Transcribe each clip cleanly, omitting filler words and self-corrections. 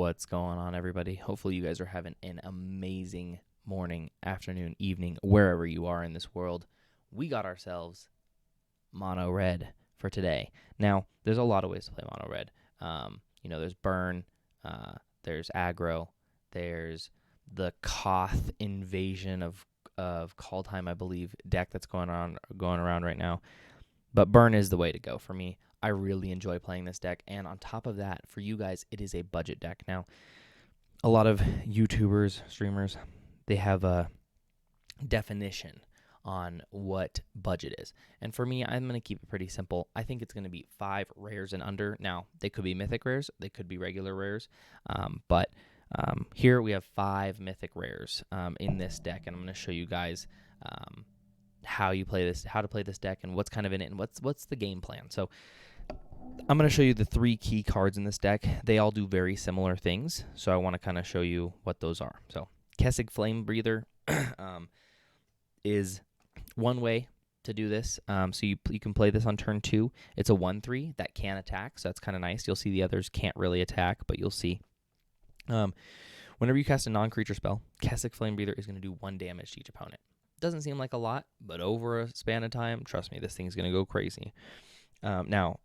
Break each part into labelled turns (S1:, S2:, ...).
S1: What's going on, everybody? Hopefully you guys are having an amazing morning, afternoon, evening, wherever you are in this world. We got ourselves Mono Red for today. Now, there's a lot of ways to play Mono Red. There's Burn, there's Aggro, there's the Koth Invasion of Call Time, I believe, deck that's going around right now. But Burn is the way to go for me. I really enjoy playing this deck, and on top of that, for you guys, it is a budget deck. Now, a lot of YouTubers, streamers, they have a definition on what budget is. And for me, I'm going to keep it pretty simple. I think it's going to be 5 rares and under. Now, they could be mythic rares, they could be regular rares, but here we have 5 mythic rares in this deck, and I'm going to show you guys how to play this deck, and what's kind of in it, and what's the game plan. So I'm going to show you the 3 key cards in this deck. They all do very similar things, so I want to kind of show you what those are. So Kessig Flame Breather is one way to do this. So you can play this on turn 2. It's a 1/3 that can attack, so that's kind of nice. You'll see the others can't really attack, but you'll see. Whenever you cast a non-creature spell, Kessig Flame Breather is going to do 1 damage to each opponent. Doesn't seem like a lot, but over a span of time, trust me, this thing's going to go crazy. Now,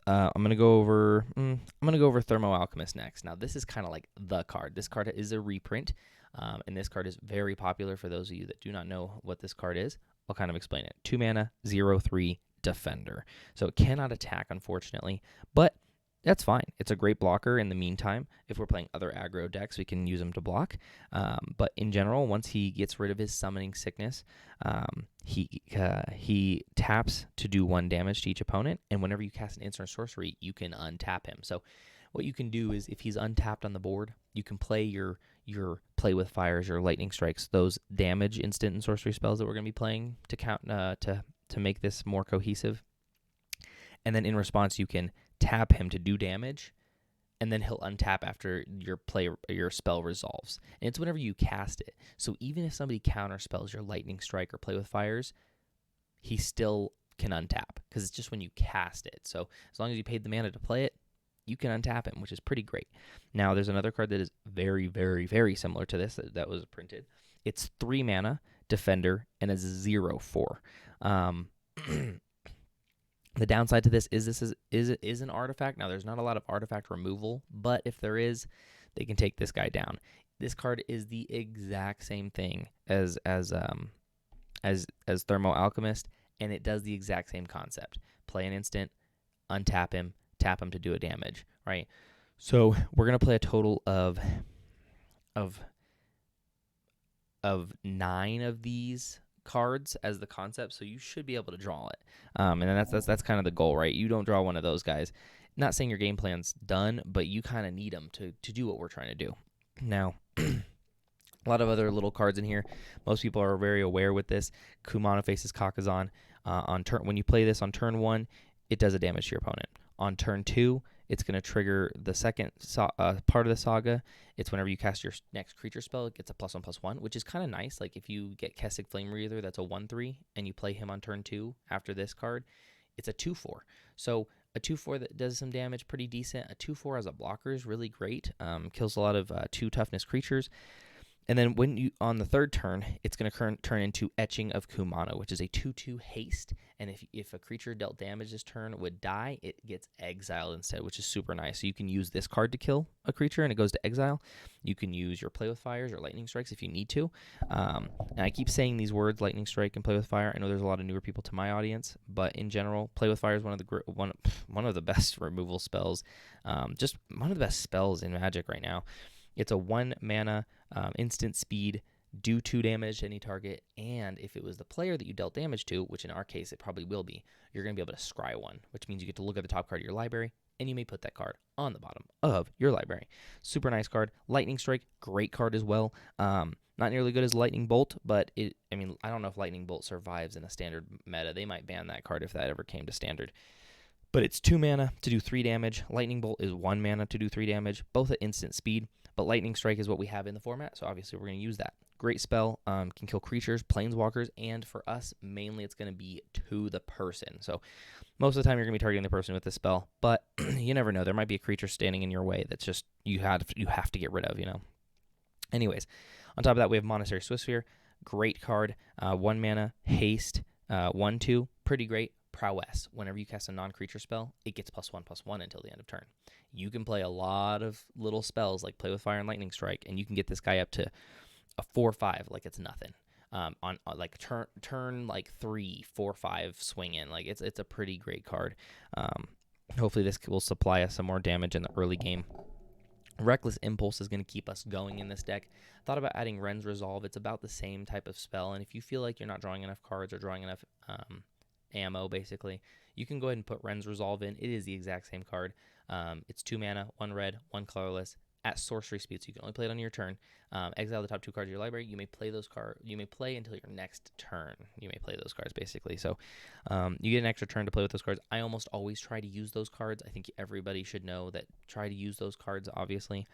S1: I'm going to go over Thermo Alchemist next. Now, this is kind of like the card. This card is a reprint, and this card is very popular. For those of you that do not know what this card is, I'll kind of explain it. 2 mana, 0/3 Defender. So it cannot attack, unfortunately, but that's fine. It's a great blocker in the meantime. If we're playing other aggro decks, we can use him to block. But in general, once he gets rid of his summoning sickness, he taps to do 1 damage to each opponent. And whenever you cast an instant or sorcery, you can untap him. So what you can do is, if he's untapped on the board, you can play your Play with Fires, your Lightning Strikes, those damage instant and sorcery spells that we're going to be playing to count to make this more cohesive. And then in response, you can tap him to do damage, and then he'll untap after your spell resolves. And it's whenever you cast it. So even if somebody counterspells your Lightning Strike or Play with Fires, he still can untap, because it's just when you cast it. So as long as you paid the mana to play it, you can untap him, which is pretty great. Now, there's another card that is very, very, very similar to this that was printed. It's 3 mana, Defender, and a 0/4. The downside to this is an artifact. Now, there's not a lot of artifact removal, but if there is, they can take this guy down. This card is the exact same thing as Thermo Alchemist, and it does the exact same concept. Play an instant, untap him, tap him to do a damage, right? So we're gonna play a total of 9 of these cards as the concept, so you should be able to draw it, and then that's kind of the goal, right? You don't draw one of those guys. Not saying your game plan's done, but you kind of need them to do what we're trying to do. Now, a lot of other little cards in here. Most people are very aware with this. Kumano Faces Kakazan. When you play this on turn 1, it does a damage to your opponent. On turn 2, it's going to trigger the second part of the saga. It's whenever you cast your next creature spell, it gets a +1/+1, which is kind of nice. Like if you get Kessig Flame Breather, that's a 1/3, and you play him on turn 2 after this card, it's a 2/4. So a 2/4 that does some damage, pretty decent. A 2/4 as a blocker is really great. Kills a lot of 2 toughness creatures. And then on the 3rd turn, it's going to turn into Etching of Kumano, which is a 2/2 haste. And if a creature dealt damage this turn would die, it gets exiled instead, which is super nice. So you can use this card to kill a creature, and it goes to exile. You can use your Play with Fires or Lightning Strikes if you need to. And I keep saying these words, Lightning Strike and Play with Fire. I know there's a lot of newer people to my audience, but in general, Play with Fire is one of the best removal spells. Just one of the best spells in Magic right now. It's a 1 mana instant speed, do 2 damage to any target, and if it was the player that you dealt damage to, which in our case it probably will be, you're going to be able to scry 1, which means you get to look at the top card of your library, and you may put that card on the bottom of your library. Super nice card. Lightning Strike, great card as well. Not nearly good as Lightning Bolt, but I don't know if Lightning Bolt survives in a standard meta. They might ban that card if that ever came to standard. But it's 2 mana to do 3 damage. Lightning Bolt is 1 mana to do 3 damage, both at instant speed. But Lightning Strike is what we have in the format, so obviously we're going to use that. great spell. Can kill creatures, planeswalkers, and for us, mainly it's going to be to the person. So most of the time you're going to be targeting the person with this spell, but you never know. There might be a creature standing in your way that's just you have to get rid of, Anyways, on top of that, we have Monastery Swiftspear. Great card. 1 mana, haste, 1/2. Pretty great. Prowess. Whenever you cast a non-creature spell, it gets +1/+1 until the end of turn. You can play a lot of little spells like Play with Fire and Lightning Strike, and you can get this guy up to a 4/5 like it's nothing. On like turn like 3, 4, 5 swing in. Like it's a pretty great card. Hopefully this will supply us some more damage in the early game. Reckless Impulse is going to keep us going in this deck. Thought about adding Ren's Resolve. It's about the same type of spell, and if you feel like you're not drawing enough cards or drawing enough ammo, basically, you can go ahead and put Ren's Resolve in. It is the exact same card. It's 2 mana, 1 red, 1 colorless, at sorcery speed, so you can only play it on your turn. Exile the top 2 cards of your library. You may play those cards. You may play until your next turn. You may play those cards, basically. So you get an extra turn to play with those cards. I almost always try to use those cards. I think everybody should know that. Try to use those cards, obviously.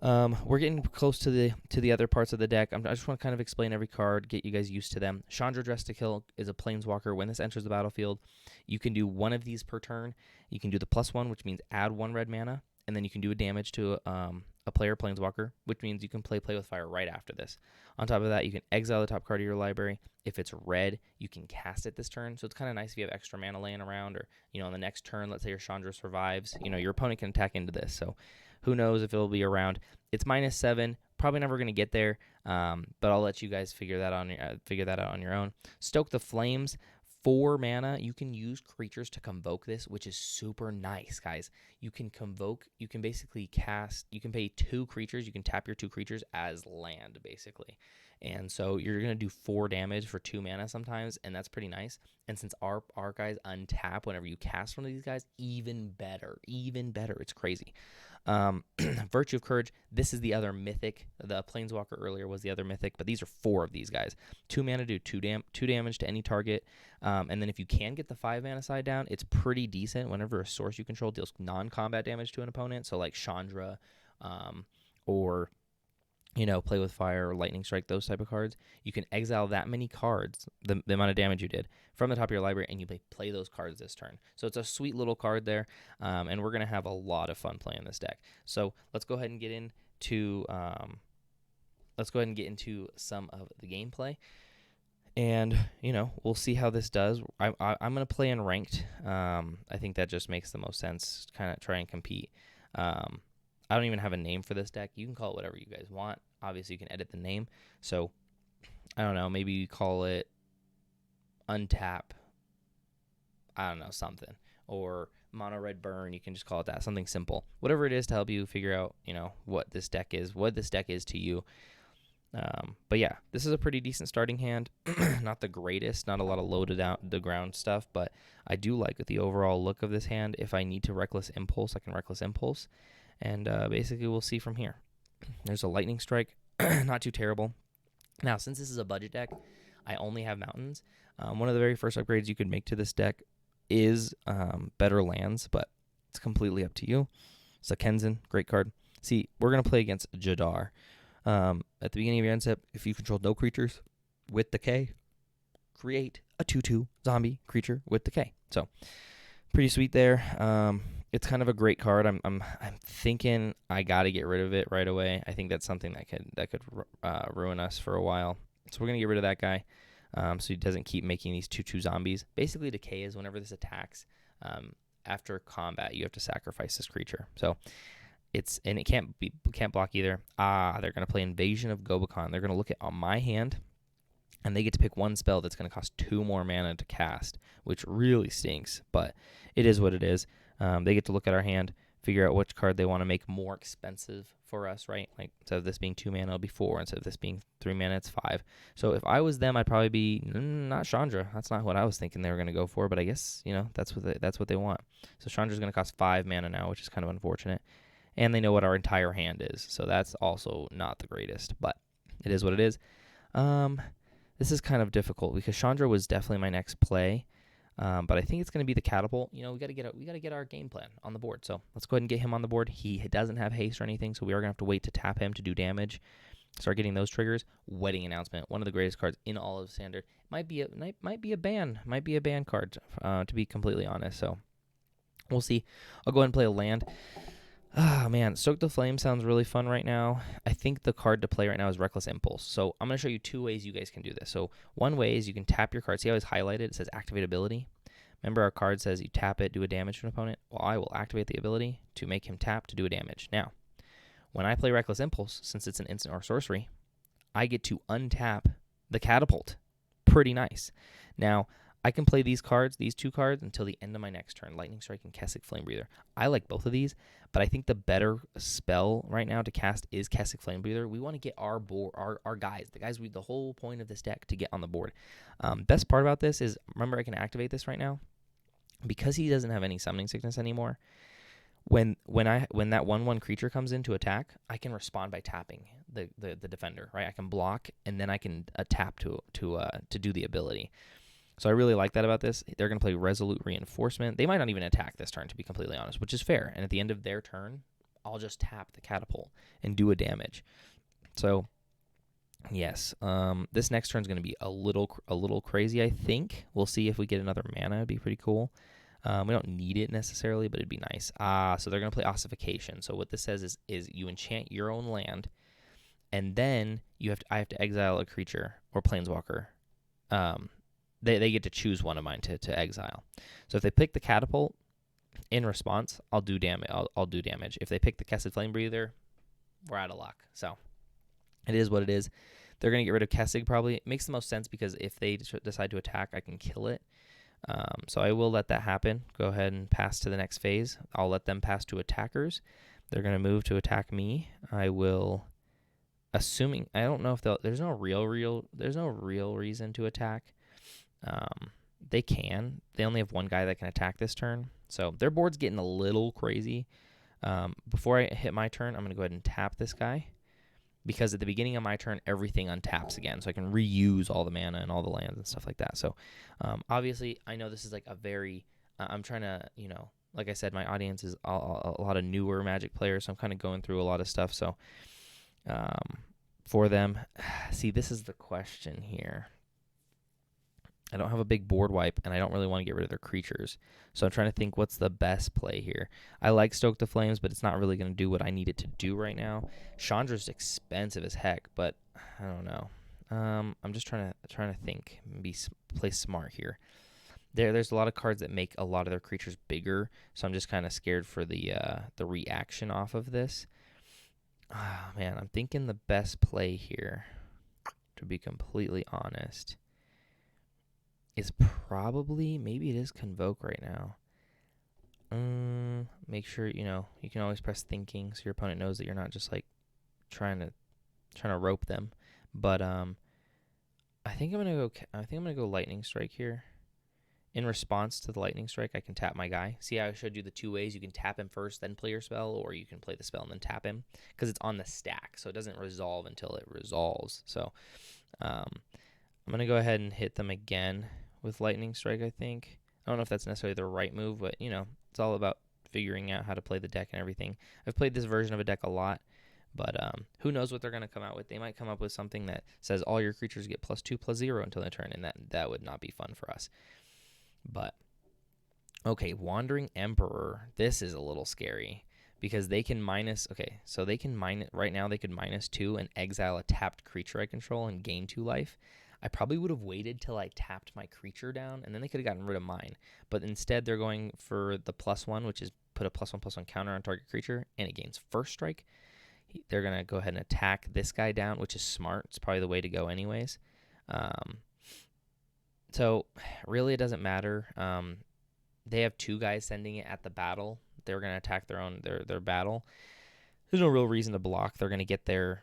S1: We're getting close to the other parts of the deck. I just want to kind of explain every card, get you guys used to them. Chandra Dressed to Kill is a planeswalker. When this enters the battlefield, you can do one of these per turn. You can do the +1, which means add 1 red mana, and then you can do a damage to a player planeswalker, which means you can play with Fire right after this. On top of that, you can exile the top card of your library. If it's red, you can cast it this turn. So it's kind of nice if you have extra mana laying around, or on the next turn, let's say your Chandra survives, your opponent can attack into this. So who knows if it'll be around. It's -7, probably never going to get there, but I'll let you guys figure that out on your own. Stoke the Flames. 4 mana, you can use creatures to convoke this, which is super nice, guys. You can basically cast, you can pay 2 creatures, you can tap your 2 creatures as land, basically. And so you're going to do 4 damage for 2 mana sometimes, and that's pretty nice. And since our guys untap whenever you cast one of these guys, even better. It's crazy. Virtue of Courage, this is the other mythic. The Planeswalker earlier was the other mythic, but these are 4 of these guys. 2 mana do 2 damage to any target, and then if you can get the 5 mana side down, it's pretty decent whenever a source you control deals non-combat damage to an opponent, so like Chandra, or Play with Fire or Lightning Strike, those type of cards. You can exile that many cards, the amount of damage you did, from the top of your library, and you play those cards this turn. So it's a sweet little card there, and we're going to have a lot of fun playing this deck. So let's go ahead and get into some of the gameplay, and we'll see how this does. I'm going to play in ranked. I think that just makes the most sense. Kind of try and compete. I don't even have a name for this deck. You can call it whatever you guys want. Obviously, you can edit the name. So, I don't know. Maybe you call it Untap. I don't know, something. Or Mono Red Burn. You can just call it that. Something simple. Whatever it is to help you figure out, what this deck is to you. But yeah, this is a pretty decent starting hand. Not the greatest. Not a lot of loaded out the ground stuff. But I do like the overall look of this hand. If I need to Reckless Impulse, I can Reckless Impulse. And basically, we'll see from here. There's a Lightning Strike. Not too terrible. Now, since this is a budget deck, I only have mountains. One of the very first upgrades you could make to this deck is better lands, but it's completely up to you. So Kenzin, great card. See, we're going to play against Jadar. At the beginning of your end step, if you control no creatures with decay, create a 2/2 zombie creature with decay. So, pretty sweet there. It's kind of a great card. I'm thinking I got to get rid of it right away. I think that's something that could ruin us for a while. So we're gonna get rid of that guy, so he doesn't keep making these 2/2 zombies. Basically, decay is whenever this attacks after combat, you have to sacrifice this creature. So it can't block either. They're gonna play Invasion of Gobakon. They're gonna look at my hand, and they get to pick one spell that's gonna cost 2 more mana to cast, which really stinks. But it is what it is. They get to look at our hand, figure out which card they want to make more expensive for us, right? Like, instead of this being 2 mana, it'll be 4. Instead of this being 3 mana, it's 5. So if I was them, I'd probably be not Chandra. That's not what I was thinking they were going to go for, but I guess, that's what they want. So Chandra's going to cost 5 mana now, which is kind of unfortunate. And they know what our entire hand is, so that's also not the greatest, but it is what it is. This is kind of difficult because Chandra was definitely my next play. But I think it's going to be the Catapult. We got to get our game plan on the board. So let's go ahead and get him on the board. He doesn't have haste or anything, so we are going to have to wait to tap him to do damage. start getting those triggers. Wedding Announcement, one of the greatest cards in all of Standard. Might be a ban card, to be completely honest. So we'll see. I'll go ahead and play a land. Ah, man, Stoke the Flame sounds really fun right now. I think the card to play right now is Reckless Impulse. So I'm going to show you 2 ways you guys can do this. So one way is you can tap your card. See how it's highlighted? It says Activate Ability. Remember our card says you tap it, do a damage to an opponent? Well, I will activate the ability to make him tap to do a damage. Now, when I play Reckless Impulse, since it's an instant or sorcery, I get to untap the Catapult. Pretty nice. Now, I can play these cards, these 2 cards, until the end of my next turn. Lightning Strike and Kessig Flame Breather. I like both of these, but I think the better spell right now to cast is Kessig Flame Breather. We want to get our guys, the whole point of this deck, to get on the board. Best part about this is, remember I can activate this right now. Because he doesn't have any summoning sickness anymore, when that 1/1 creature comes in to attack, I can respond by tapping the defender, right? I can block, and then I can tap to do the ability. So I really like that about this. They're going to play Resolute Reinforcement. They might not even attack this turn, to be completely honest, which is fair. And at the end of their turn, I'll just tap the Catapult and do a damage. So, yes, this next turn is going to be a little crazy, I think. We'll see if we get another mana. It'd be pretty cool. We don't need it necessarily, but it'd be nice. So they're going to play Ossification. So what this says is you enchant your own land, and then I have to exile a creature or planeswalker. They get to choose one of mine to exile. So if they pick the Catapult, in response, I'll do damage. I'll do damage. If they pick the Kessig Flame Breather, we're out of luck. So it is what it is. They're going to get rid of Kessig probably. It makes the most sense because if they decide to attack, I can kill it. So I will let that happen. Go ahead and pass to the next phase. I'll let them pass to attackers. They're going to move to attack me. I will, assuming, I don't know if there's no real reason to attack. They can. They only have one guy that can attack this turn. So their board's getting a little crazy. Before I hit my turn, I'm going to go ahead and tap this guy, because at the beginning of my turn, everything untaps again, so I can reuse all the mana and all the lands and stuff like that. So obviously, I know this is like a very, I'm trying to, like I said, my audience is a lot of newer Magic players, so I'm kind of going through a lot of stuff. So for them, see, this is the question here. I don't have a big board wipe, and I don't really want to get rid of their creatures. So I'm trying to think what's the best play here. I like Stoke the Flames, but it's not really going to do what I need it to do right now. Chandra's expensive as heck, but I don't know. I'm just trying to think and play smart here. There's a lot of cards that make a lot of their creatures bigger, so I'm just kind of scared for the reaction off of this. Man, I'm thinking the best play here, to be completely honest, is probably, maybe it is Convoke right now. Make sure, you can always press thinking so your opponent knows that you're not just like trying to rope them. But I think I'm gonna go Lightning Strike here. In response to the Lightning Strike, I can tap my guy. See how I showed you the 2 ways? You can tap him first, then play your spell, or you can play the spell and then tap him, because it's on the stack, so it doesn't resolve until it resolves. So I'm gonna go ahead and hit them again with Lightning Strike, I think. I don't know if that's necessarily the right move, but, it's all about figuring out how to play the deck and everything. I've played this version of a deck a lot, but who knows what they're going to come out with. They might come up with something that says all your creatures get +2/+0 until they turn, and that would not be fun for us. But, okay, Wandering Emperor. This is a little scary, because they can right now they could -2 and exile a tapped creature I control and gain 2 life. I probably would have waited till I tapped my creature down, and then they could have gotten rid of mine. But instead, they're going for the +1, which is put a +1/+1 counter on target creature, and it gains first strike. They're going to go ahead and attack this guy down, which is smart. It's probably the way to go anyways. So, really, it doesn't matter. They have 2 guys sending it at the battle. They're going to attack their battle. There's no real reason to block. They're going to get their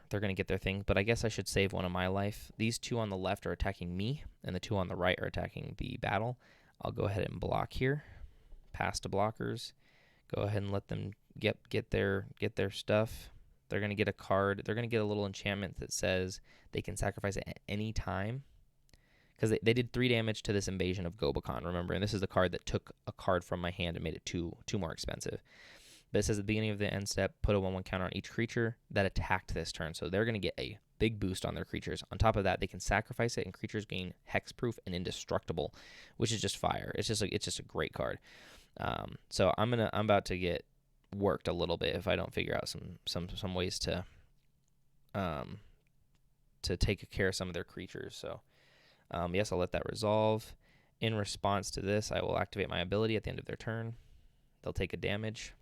S1: thing, but I guess I should save one of my life. These 2 on the left are attacking me, and the 2 on the right are attacking the battle. I'll go ahead and block here. Pass to blockers. Go ahead and let them get their stuff. They're going to get a card. They're going to get a little enchantment that says they can sacrifice it at any time, because they did 3 damage to this Invasion of Gobakon, remember? And this is the card that took a card from my hand and made it 2 more expensive. But it says at the beginning of the end step, put a 1/1 counter on each creature that attacked this turn. So they're going to get a big boost on their creatures. On top of that, they can sacrifice it, and creatures gain hexproof and indestructible, which is just fire. It's just a great card. So I'm about to get worked a little bit if I don't figure out some ways to take care of some of their creatures. So yes, I'll let that resolve. In response to this, I will activate my ability at the end of their turn. They'll take a damage.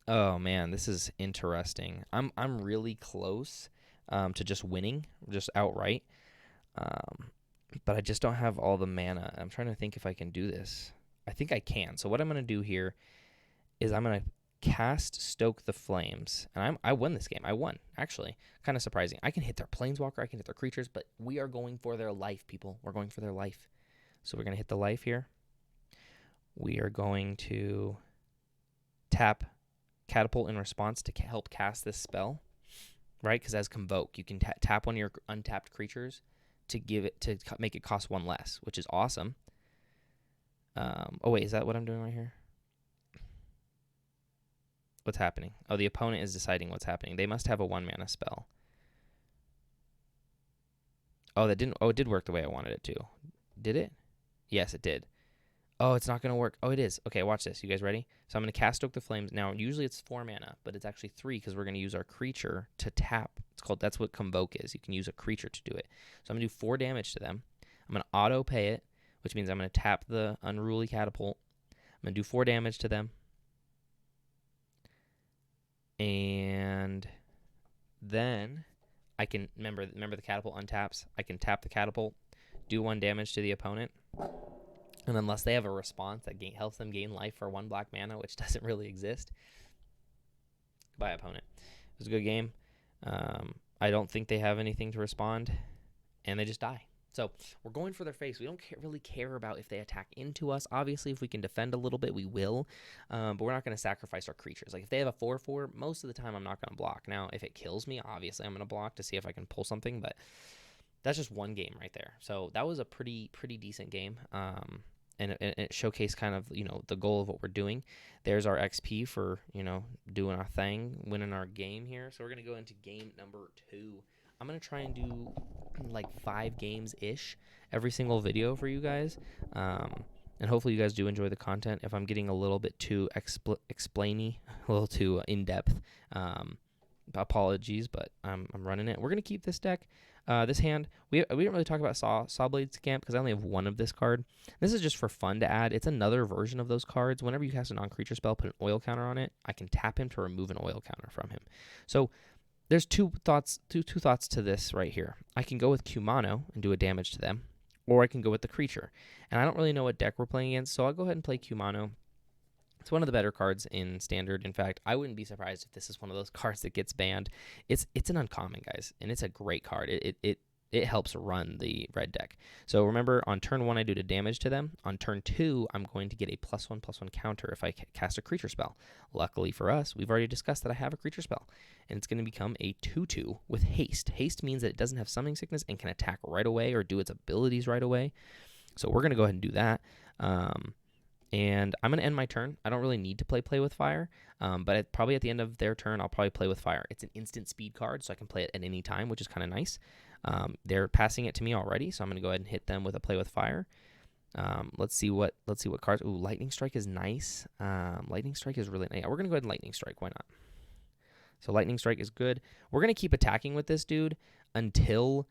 S1: Oh man, this is interesting. I'm really close to just winning, just outright. But I just don't have all the mana. I'm trying to think if I can do this. I think I can. So what I'm going to do here is I'm going to cast Stoke the Flames. And I won this game. I won, actually. Kind of surprising. I can hit their Planeswalker. I can hit their creatures. But we are going for their life, people. We're going for their life. So we're going to hit the life here. We are going to tap Catapult in response to help cast this spell. Right? Because as Convoke, you can tap one of your untapped creatures to make it cost one less, which is awesome. Oh wait, is that what I'm doing right here? What's happening? Oh, the opponent is deciding what's happening. They must have a 1-mana spell. Oh, that didn't. Oh, it did work the way I wanted it to. Did it? Yes, it did. Oh, it's not going to work. Oh, it is. Okay, watch this. You guys ready? So I'm going to cast Stoke the Flames. Now, usually it's 4 mana, but it's actually 3 because we're going to use our creature to tap. That's what Convoke is. You can use a creature to do it. So I'm going to do 4 damage to them. I'm going to auto pay it, which means I'm going to tap the Unruly Catapult. I'm going to do 4 damage to them. And then I can, remember the Catapult untaps. I can tap the Catapult, do 1 damage to the opponent. And unless they have a response that helps them gain life for 1 black mana, which doesn't really exist. Goodbye, opponent. It was a good game. I don't think they have anything to respond, and they just die. So we're going for their face. We don't really care about if they attack into us. Obviously, if we can defend a little bit, we will. But we're not going to sacrifice our creatures. Like if they have a 4/4, most of the time I'm not going to block. Now, if it kills me, obviously I'm going to block to see if I can pull something. But that's just one game right there. So that was a pretty decent game. And it showcased kind of, the goal of what we're doing. There's our XP for, doing our thing, winning our game here. So we're going to go into game number 2. I'm going to try and do like 5 games-ish every single video for you guys. And hopefully you guys do enjoy the content. If I'm getting a little bit too explainy, a little too in-depth, apologies, but I'm running it. We're going to keep this deck. This hand, we didn't really talk about Sawblade Scamp because I only have 1 of this card. This is just for fun to add. It's another version of those cards. Whenever you cast a non-creature spell, put an oil counter on it, I can tap him to remove an oil counter from him. So there's two thoughts to this right here. I can go with Q-Mono and do a damage to them, or I can go with the creature. And I don't really know what deck we're playing against, so I'll go ahead and play Q-Mono. It's one of the better cards in Standard. In fact, I wouldn't be surprised if this is one of those cards that gets banned. It's an uncommon, guys, and it's a great card. It helps run the red deck. So remember, on turn 1, I do the damage to them. On turn 2, I'm going to get a +1/+1 counter if I cast a creature spell. Luckily for us, we've already discussed that I have a creature spell, and it's going to become a 2/2 with haste. Haste means that it doesn't have summoning sickness and can attack right away or do its abilities right away. So we're going to go ahead and do that. And I'm going to end my turn. I don't really need to play with fire, but probably at the end of their turn, I'll probably play with fire. It's an instant speed card, so I can play it at any time, which is kind of nice. They're passing it to me already, so I'm going to go ahead and hit them with a play with fire. Let's see what cards. Ooh, Lightning Strike is nice. Lightning Strike is really nice. We're going to go ahead and Lightning Strike. Why not? So Lightning Strike is good. We're going to keep attacking with this dude until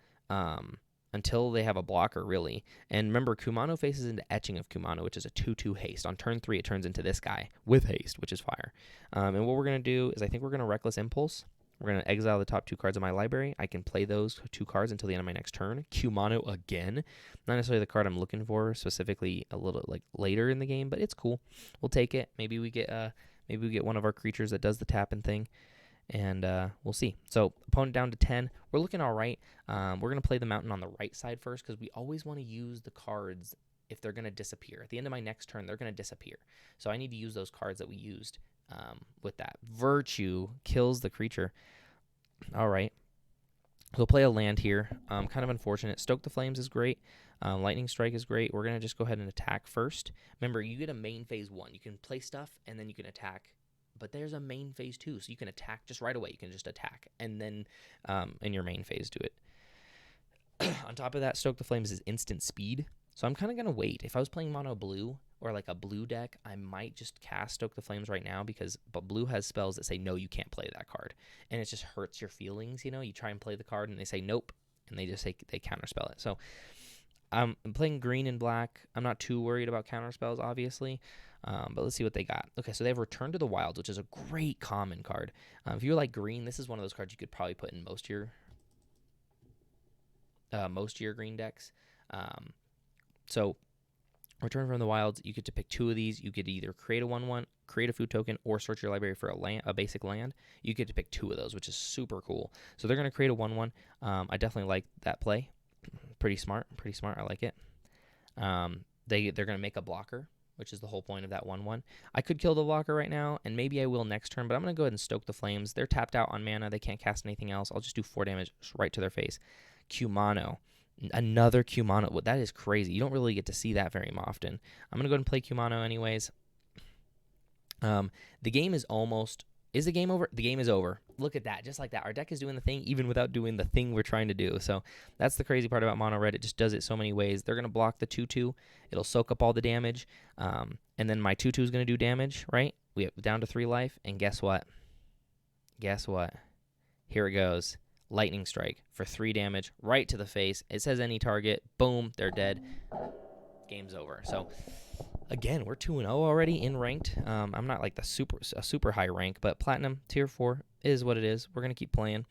S1: they have a blocker, really. And remember, Kumano faces into Etching of Kumano, which is a 2/2 haste. On turn 3, it turns into this guy with haste, which is fire. And what we're going to do is I think we're going to Reckless Impulse. We're going to exile the top 2 cards of my library. I can play those 2 cards until the end of my next turn. Kumano again. Not necessarily the card I'm looking for, specifically a little like later in the game, but it's cool. We'll take it. Maybe we get one of our creatures that does the tapping thing. And we'll see. So opponent down to 10. We're looking all right. We're going to play the mountain on the right side first because we always want to use the cards if they're going to disappear. At the end of my next turn, they're going to disappear. So I need to use those cards that we used with that. Virtue kills the creature. All right. We'll play a land here. Kind of unfortunate. Stoke the Flames is great. Lightning Strike is great. We're going to just go ahead and attack first. Remember, you get a main phase 1. You can play stuff, and then you can attack but there's a main phase too, so you can attack just right away. You can just attack, and then in your main phase do it. On top of that, Stoke the Flames is instant speed, so I'm kind of going to wait. If I was playing mono blue or like a blue deck, I might just cast Stoke the Flames right now but blue has spells that say, no, you can't play that card, and it just hurts your feelings, you know? You try and play the card, and they say, nope, and they just say they counterspell it. So I'm playing green and black. I'm not too worried about counterspells, obviously, but let's see what they got. Okay, so they have Return to the Wilds, which is a great common card. If you like green, this is one of those cards you could probably put in most of your green decks. So Return from the Wilds, you get to pick 2 of these. You could either create a 1/1, create a food token, or search your library for a basic land. You get to pick 2 of those, which is super cool. So they're going to create a 1/1. I definitely like that play. Pretty smart. I like it. They're going to make a blocker, which is the whole point of that 1/1. I could kill the blocker right now, and maybe I will next turn, but I'm going to go ahead and Stoke the Flames. They're tapped out on mana. They can't cast anything else. I'll just do 4 damage right to their face. Kumano. Another Kumano. That is crazy. You don't really get to see that very often. I'm going to go ahead and play Kumano anyways. The game is almost... Is the game over? The game is over. Look at that. Just like that. Our deck is doing the thing even without doing the thing we're trying to do. So that's the crazy part about Mono Red. It just does it so many ways. They're going to block the 2/2. It'll soak up all the damage. And then my 2/2 is going to do damage, right? We have down to 3 life. And guess what? Here it goes. Lightning Strike for 3 damage right to the face. It says any target. Boom. They're dead. Game's over. So... Again, we're 2-0 already in ranked. I'm not like a super high rank, but Platinum, Tier 4 is what it is. We're going to keep playing.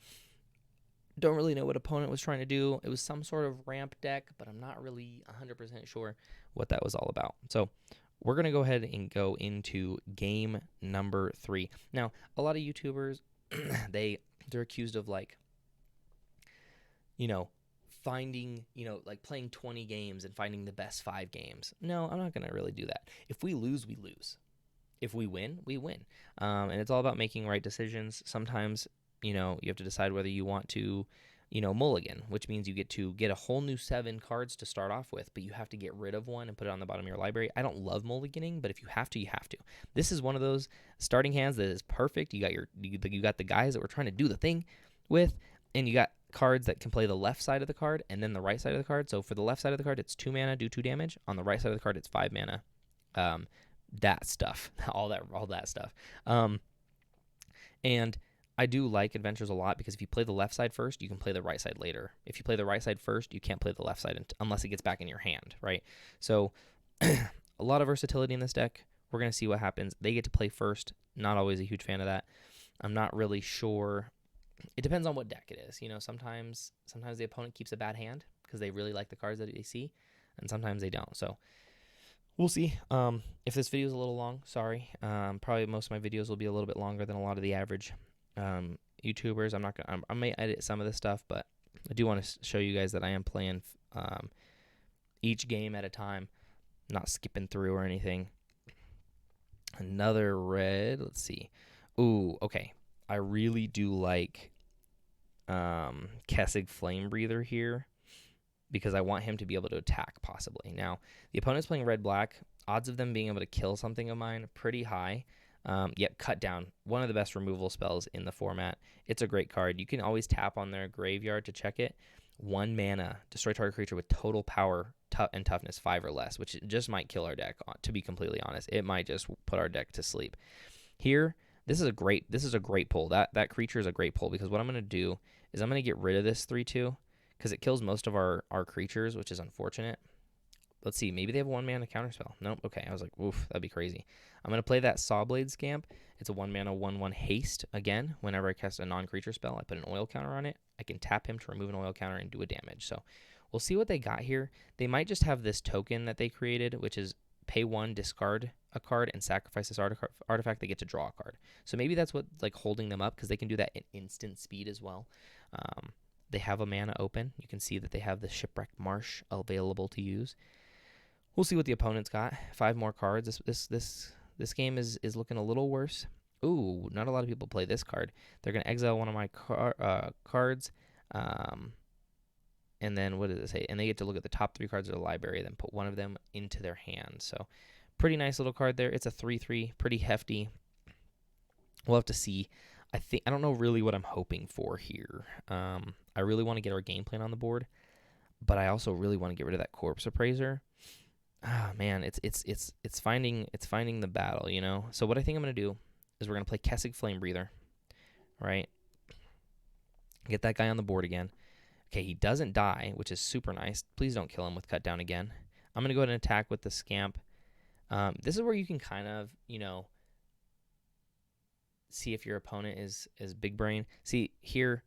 S1: Don't really know what opponent was trying to do. It was some sort of ramp deck, but I'm not really 100% sure what that was all about. So we're going to go ahead and go into game number 3. Now, a lot of YouTubers, they're accused of like, finding, like playing 20 games and finding the best 5 games. No, I'm not going to really do that. If we lose, we lose. If we win, we win. And it's all about making right decisions. Sometimes, you have to decide whether you want to, mulligan, which means you get to get a whole new 7 cards to start off with, but you have to get rid of one and put it on the bottom of your library. I don't love mulliganing, but if you have to, you have to. This is one of those starting hands that is perfect. You got the guys that we're trying to do the thing with, and you got cards that can play the left side of the card and then the right side of the card. So for the left side of the card, it's 2 mana, do 2 damage. On the right side of the card, it's 5 mana. That stuff, all that stuff. And I do like Adventures a lot because if you play the left side first, you can play the right side later. If you play the right side first, you can't play the left side unless it gets back in your hand, right? So a lot of versatility in this deck. We're going to see what happens. They get to play first. Not always a huge fan of that. I'm not really sure. It depends on what deck it is. Sometimes the opponent keeps a bad hand because they really like the cards that they see, and sometimes they don't. So we'll see. If this video is a little long, sorry. Probably most of my videos will be a little bit longer than a lot of the average YouTubers. I may edit some of this stuff, but I do want to show you guys that I am playing each game at a time, not skipping through or anything. Another red. Let's see. Ooh, okay. I really do like Kessig Flame Breather here because I want him to be able to attack possibly. Now, the opponent's playing red-black. Odds of them being able to kill something of mine are pretty high. Yet Cut Down, one of the best removal spells in the format. It's a great card. You can always tap on their graveyard to check it. 1 mana, destroy target creature with total power and toughness 5 or less, which just might kill our deck, to be completely honest. It might just put our deck to sleep. Here... This is a great pull. That creature is a great pull because what I'm going to do is I'm going to get rid of this 3/2 because it kills most of our creatures, which is unfortunate. Let's see. Maybe they have 1 mana counterspell. Nope. Okay. I was like, oof, that'd be crazy. I'm going to play that Sawblade Scamp. It's a 1 mana 1/1 haste. Again, whenever I cast a non-creature spell, I put an oil counter on it. I can tap him to remove an oil counter and do a damage. So we'll see what they got here. They might just have this token that they created, which is pay 1, discard a card, and sacrifice this artifact. They get to draw a card. So maybe that's what's like holding them up because they can do that at instant speed as well. They have a mana open. You can see that they have the Shipwreck Marsh available to use. We'll see what the opponent's got. 5 more cards. This game is looking a little worse. Ooh, not a lot of people play this card. They're going to exile one of my cards. And then what does it say? And they get to look at the top 3 cards of the library, then put one of them into their hand. So pretty nice little card there. It's a 3/3, pretty hefty. We'll have to see. I don't know really what I'm hoping for here. I really want to get our game plan on the board, but I also really want to get rid of that Corpse Appraiser. Ah, man, it's finding the battle, you know. So what I think I'm gonna do is we're gonna play Kessig Flame Breather, right? Get that guy on the board again. Okay, he doesn't die, which is super nice. Please don't kill him with Cut Down again. I'm gonna go ahead and attack with the Scamp. This is where you can kind of, you know, see if your opponent is big brain. See here,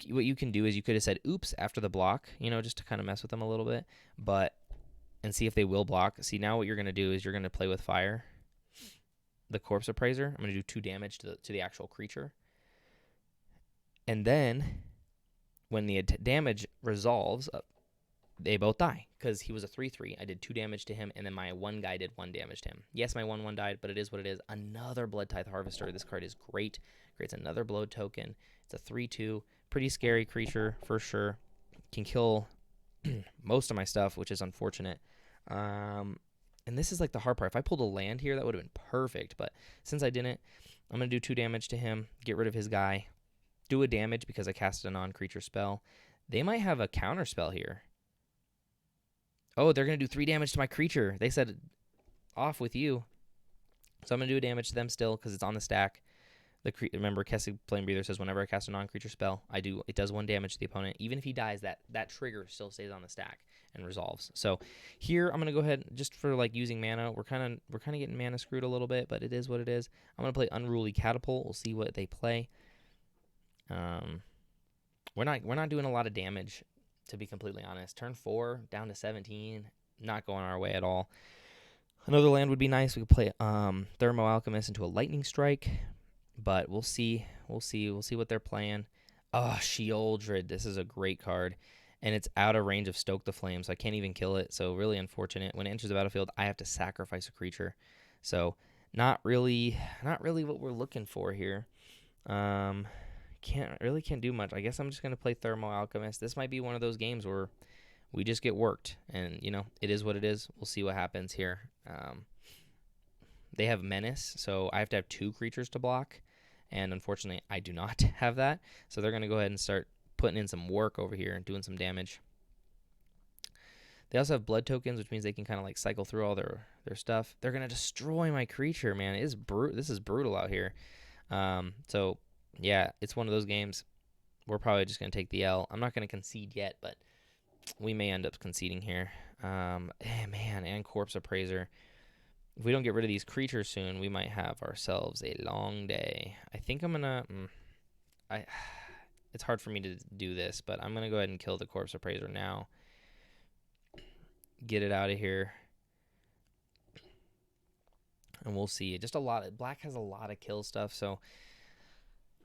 S1: what you can do is you could have said oops after the block, you know, just to kind of mess with them a little bit, and see if they will block. See, now what you're going to do is you're going to play with fire. The Corpse Appraiser, I'm going to do 2 damage to the actual creature. And then when the damage resolves, they both die because he was a 3/3. I did 2 damage to him, and then my one guy did 1 damage to him. Yes, my 1/1 died, but it is what it is. Another Blood Tithe Harvester. This card is great. Creates another blood token. It's a 3/2. Pretty scary creature for sure. Can kill most of my stuff, which is unfortunate. And this is like the hard part. If I pulled a land here, that would have been perfect. But since I didn't, I'm going to do 2 damage to him, get rid of his guy, do a damage because I casted a non-creature spell. They might have a counter spell here. Oh, they're going to do 3 damage to my creature. They said off with you. So I'm going to do a damage to them still because it's on the stack. Remember, Kessig Flame Breather says whenever I cast a non-creature spell, it does 1 damage to the opponent. Even if he dies, that trigger still stays on the stack and resolves. So here I'm gonna go ahead, just for like using mana. We're kind of getting mana screwed a little bit, but it is what it is. I'm gonna play Unruly Catapult. We'll see what they play. We're not doing a lot of damage, to be completely honest. Turn 4 down to 17, not going our way at all. Another land would be nice. We could play Thermo Alchemist into a Lightning Strike. But we'll see. We'll see what they're playing. Oh, Sheoldred. This is a great card. And it's out of range of Stoke the Flame, so I can't even kill it. So really unfortunate. When it enters the battlefield, I have to sacrifice a creature. So not really what we're looking for here. Can't do much. I guess I'm just gonna play Thermo Alchemist. This might be one of those games where we just get worked. And you know, it is what it is. We'll see what happens here. They have Menace, so I have to have 2 creatures to block. And unfortunately, I do not have that. So they're going to go ahead and start putting in some work over here and doing some damage. They also have blood tokens, which means they can kind of like cycle through all their stuff. They're going to destroy my creature, man. This is brutal out here. So, yeah, it's one of those games. We're probably just going to take the L. I'm not going to concede yet, but we may end up conceding here. Man, and Corpse Appraiser. If we don't get rid of these creatures soon, we might have ourselves a long day. I think I'm gonna. It's hard for me to do this, but I'm gonna go ahead and kill the Corpse Appraiser now. Get it out of here, and we'll see. Just a lot. Black has a lot of kill stuff, so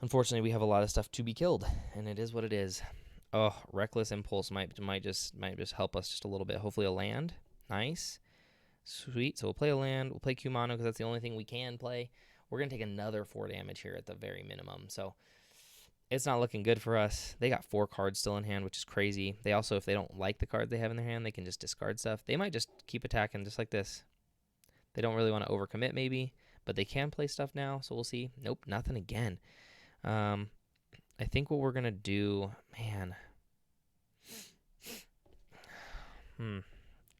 S1: unfortunately, we have a lot of stuff to be killed, and it is what it is. Oh, Reckless Impulse might just help us just a little bit. Hopefully, a land. Nice. Sweet. So we'll play a land. We'll play Kumano because that's the only thing we can play. We're going to take another 4 damage here at the very minimum. So it's not looking good for us. They got 4 cards still in hand, which is crazy. They also, if they don't like the cards they have in their hand, they can just discard stuff. They might just keep attacking just like this. They don't really want to overcommit maybe, but they can play stuff now. So we'll see. Nope, nothing again. I think what we're going to do, man.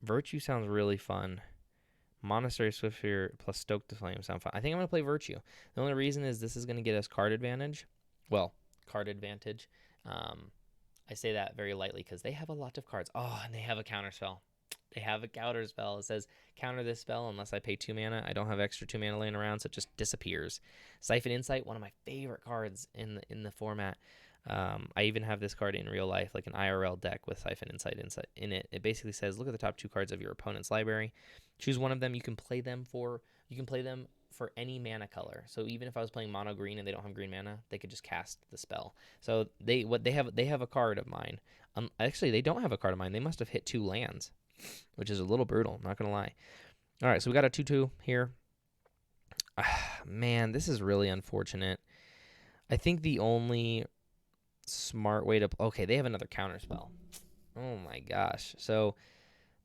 S1: Virtue sounds really fun. Monastery Swiftsphere plus Stoke the Flame sound fun. I think I'm going to play Virtue. The only reason is this is going to get us card advantage. Well, card advantage. I say that very lightly because they have a lot of cards. Oh, and they have a counter spell. They have a counter spell. It says, counter this spell unless I pay 2 mana. I don't have extra 2 mana laying around, so it just disappears. Siphon Insight, one of my favorite cards in the format. I even have this card in real life, like an IRL deck with Siphon Insight in it. It basically says, look at the top 2 cards of your opponent's library. Choose one of them. You can play them for any mana color. So even if I was playing mono green and they don't have green mana, they could just cast the spell. So they have a card of mine. Actually, they don't have a card of mine. They must have hit 2 lands, which is a little brutal. I'm not gonna lie. All right, so we got a 2/2 here. Man, this is really unfortunate. I think the only smart way to... Okay, they have another counter spell. Oh my gosh. So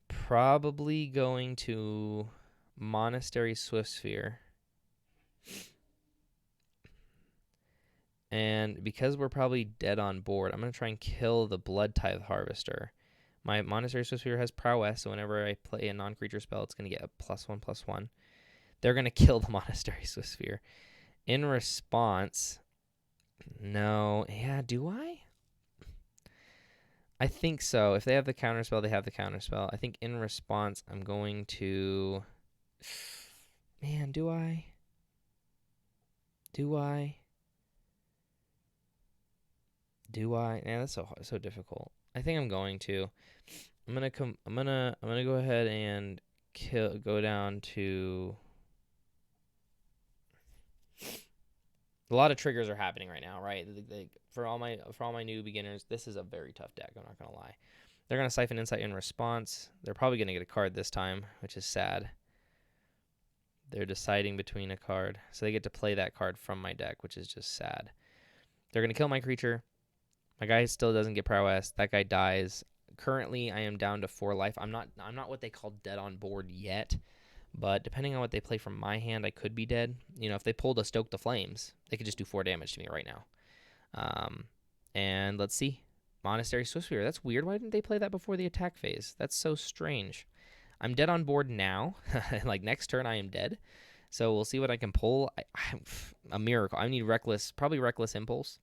S1: probably going to Monastery Swiftsphere. And because we're probably dead on board, I'm going to try and kill the Blood Tithe Harvester. My Monastery Swiftspear has prowess, so whenever I play a non-creature spell, it's going to get a +1/+1. They're going to kill the Monastery Swiftspear. In response, no. Yeah, do I? I think so. If they have the counterspell, they have the counterspell. I think in response, I'm going to... Man, do I? Do I? Do I? Yeah, that's so difficult. I think I'm going to. I'm gonna go ahead and go down to... A lot of triggers are happening right now, right? For all my new beginners, this is a very tough deck, I'm not gonna lie. They're gonna Siphon Insight in response. They're probably gonna get a card this time, which is sad. They're deciding between a card, so they get to play that card from my deck, which is just sad. They're gonna kill my creature. My guy still doesn't get prowess. That guy dies. Currently, I am down to 4 life. I'm not what they call dead on board yet, but depending on what they play from my hand, I could be dead. You know, if they pulled a Stoke the Flames, they could just do 4 damage to me right now. And let's see. Monastery Swiftspear. That's weird. Why didn't they play that before the attack phase? That's so strange. I'm dead on board now. Like next turn, I am dead. So we'll see what I can pull. A miracle. I need probably Reckless Impulse.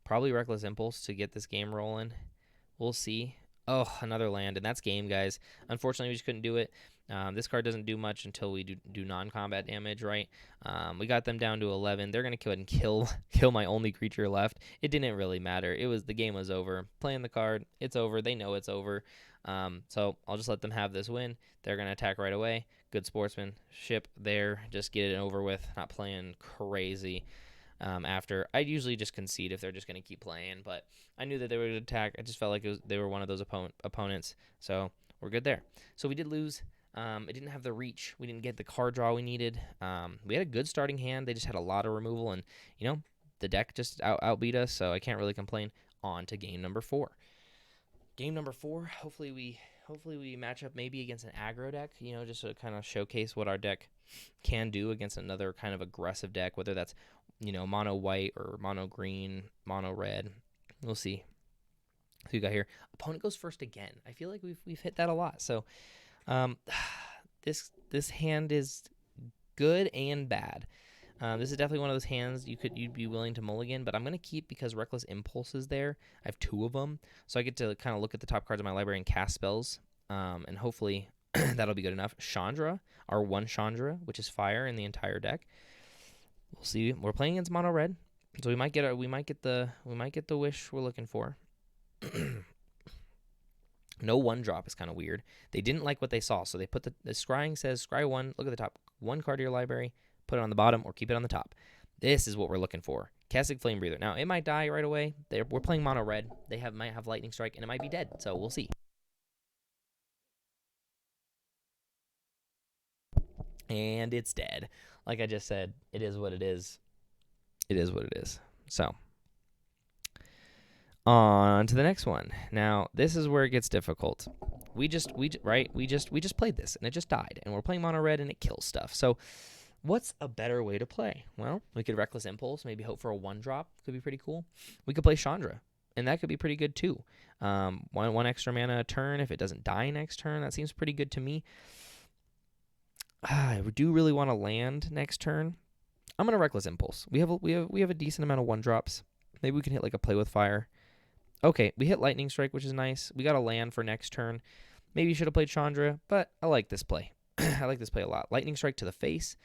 S1: Probably Reckless Impulse to get this game rolling. We'll see. Oh, another land, and that's game, guys. Unfortunately, we just couldn't do it. This card doesn't do much until we do non-combat damage, right? We got them down to 11. They're gonna go ahead and kill my only creature left. It didn't really matter. The game was over. Playing the card, it's over. They know it's over. So I'll just let them have this win. They're gonna attack right away. Good sportsmanship there. Just get it over with. Not playing crazy. After I usually just concede if they're just going to keep playing, but I knew that they would attack. I just felt like they were one of those opponents, so we're good there. So we did lose. It didn't have the reach. We didn't get the card draw we needed. We had a good starting hand. They just had a lot of removal, and the deck just outbeat us, so I can't really complain. On to game number 4. Game number 4. Hopefully we match up maybe against an aggro deck. Just to kind of showcase what our deck can do against another kind of aggressive deck, whether that's mono white or mono green, mono red. We'll see. So you got here. Opponent goes first again. I feel like we've hit that a lot. So this hand is good and bad. This is definitely one of those hands you'd be willing to mulligan, but I'm gonna keep because Reckless Impulse is there. I have 2 of them, so I get to kind of look at the top cards of my library and cast spells, and hopefully that'll be good enough. Chandra, our 1 Chandra, which is fire in the entire deck. We'll see. We're playing against mono red, so we might get the wish we're looking for. No 1-drop is kind of weird. They didn't like what they saw, so they put the scrying says scry 1. Look at the top, 1 card of your library. Put it on the bottom or keep it on the top. This is what we're looking for. Casting Flame Breather. Now it might die right away. We're playing mono red. They might have Lightning Strike and it might be dead. So we'll see. And it's dead. Like I just said, it is what it is. It is what it is. So, on to the next one. Now, this is where it gets difficult. We just played this and it just died. And we're playing mono red and it kills stuff. So, what's a better way to play? Well, we could Reckless Impulse, maybe hope for a 1-drop. Could be pretty cool. We could play Chandra, and that could be pretty good too. One extra mana a turn. If it doesn't die next turn, that seems pretty good to me. I do really want to land next turn. I'm gonna Reckless Impulse. We have a decent amount of 1-drops. Maybe we can hit like a Play with Fire. Okay, we hit Lightning Strike, which is nice. We got a land for next turn. Maybe you should have played Chandra, but I like this play. I like this play a lot. Lightning Strike to the face.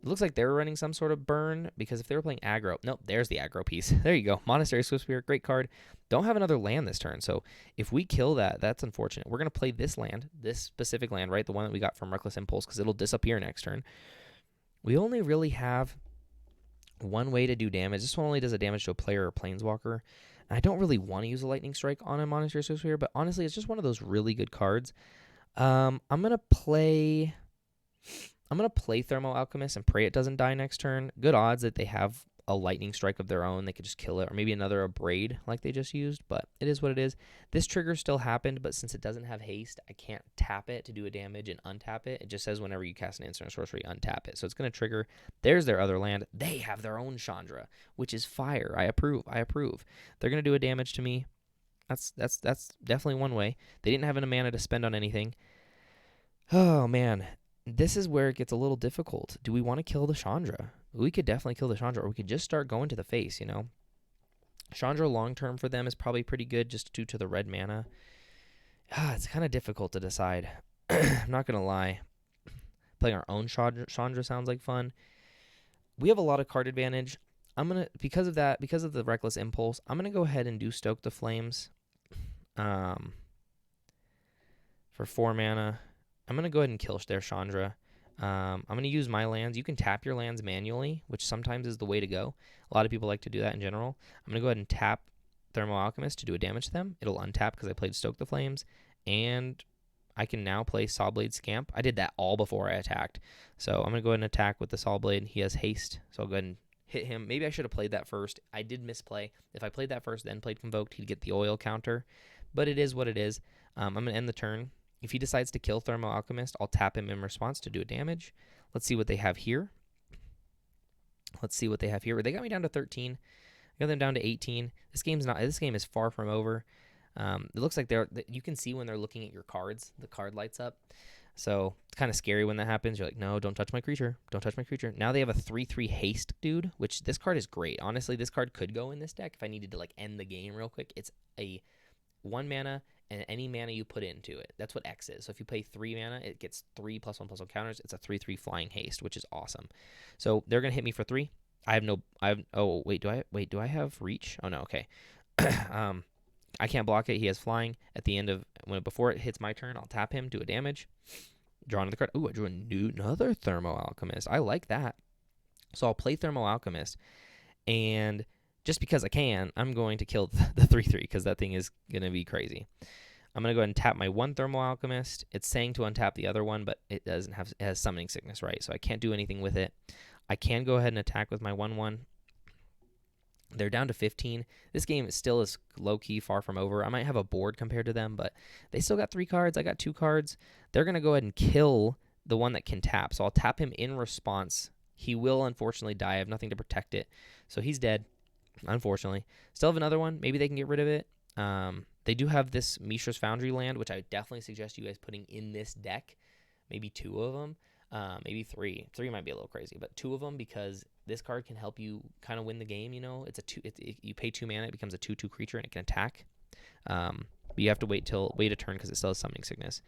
S1: It looks like they were running some sort of burn, because if they were playing aggro... Nope, there's the aggro piece. There you go. Monastery Swiftspear, great card. Don't have another land this turn, so if we kill that, that's unfortunate. We're going to play this land, this specific land, right? The one that we got from Reckless Impulse, because it'll disappear next turn. We only really have one way to do damage. This one only does a damage to a player or planeswalker. And I don't really want to use a Lightning Strike on a Monastery Swiftspear, but honestly, it's just one of those really good cards. I'm going to play Thermo Alchemist and pray it doesn't die next turn. Good odds that they have a lightning strike of their own, they could just kill it, or maybe another abrade like they just used, but it is what it is. This trigger still happened, but since it doesn't have haste, I can't tap it to do a damage and untap it. It just says whenever you cast an instant or sorcery, untap it. So it's going to trigger. There's their other land. They have their own Chandra, which is fire. I approve. They're going to do a damage to me. That's definitely one way. They didn't have enough mana to spend on anything. Oh, man. This is where it gets a little difficult. Do we want to kill the Chandra? We could definitely kill the Chandra, or we could just start going to the face, you know? Chandra long-term for them is probably pretty good just due to the red mana. It's kind of difficult to decide. I'm not going to lie. Playing our own Chandra sounds like fun. We have a lot of card advantage. Because of the Reckless Impulse, I'm going to go ahead and do Stoke the Flames. For 4 mana. I'm going to go ahead and kill their Chandra. I'm going to use my lands. You can tap your lands manually, which sometimes is the way to go. A lot of people like to do that in general. I'm going to go ahead and tap Thermal Alchemist to do a damage to them. It'll untap because I played Stoke the Flames. And I can now play Sawblade Scamp. I did that all before I attacked. So I'm going to go ahead and attack with the Sawblade. He has haste, so I'll go ahead and hit him. Maybe I should have played that first. I did misplay. If I played that first, then played Convoked, he'd get the oil counter. But it is what it is. I'm going to end the turn. If he decides to kill Thermal Alchemist, I'll tap him in response to do a damage. Let's see what they have here. They got me down to 13. I got them down to 18. This game is far from over. It looks like you can see when they're looking at your cards, the card lights up. So it's kind of scary when that happens. You're like, no, don't touch my creature. Don't touch my creature. Now they have a 3/3 haste dude, which this card is great. Honestly, this card could go in this deck if I needed to like end the game real quick. It's a 1 mana and any mana you put into it. That's what X is. So if you pay 3 mana, it gets 3 +1/+1 counters. It's a 3/3 flying haste, which is awesome. So they're gonna hit me for 3. Do I have reach? Oh no, okay. I can't block it. He has flying. At the end of before it hits my turn, I'll tap him, do a damage, draw another card. Ooh, I drew another Thermal Alchemist. I like that. So I'll play Thermal Alchemist, and just because I can, I'm going to kill the 3/3 because that thing is gonna be crazy. I'm gonna go ahead and tap my 1 Thermal Alchemist. It's saying to untap the other one, but it has Summoning Sickness, right? So I can't do anything with it. I can go ahead and attack with my 1/1. They're down to 15. This game still is low-key far from over. I might have a board compared to them, but they still got 3 cards. I got 2 cards. They're going to go ahead and kill the one that can tap. So I'll tap him in response. He will unfortunately die. I have nothing to protect it. So he's dead, unfortunately. Still have another one. Maybe they can get rid of it. They do have this Mishra's Foundry land, which I definitely suggest you guys putting in this deck. Maybe 2 of them. Maybe 3. 3 might be a little crazy, but 2 of them because this card can help you kind of win the game. You know, you pay 2 mana, it becomes a 2/2 creature and it can attack. But you have to wait a turn because it still has Summoning Sickness.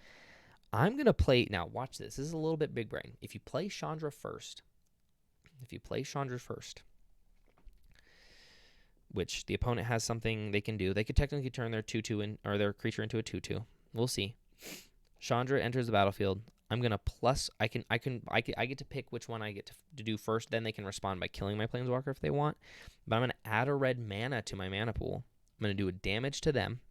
S1: I'm gonna play now. Watch this. This is a little bit big brain. If you play Chandra first, which the opponent has something they can do, they could technically turn their 2/2 or their creature into a 2/2. We'll see. Chandra enters the battlefield. I'm gonna plus. I get to pick which one I get to do first. Then they can respond by killing my Planeswalker if they want. But I'm gonna add a red mana to my mana pool. I'm gonna do a damage to them,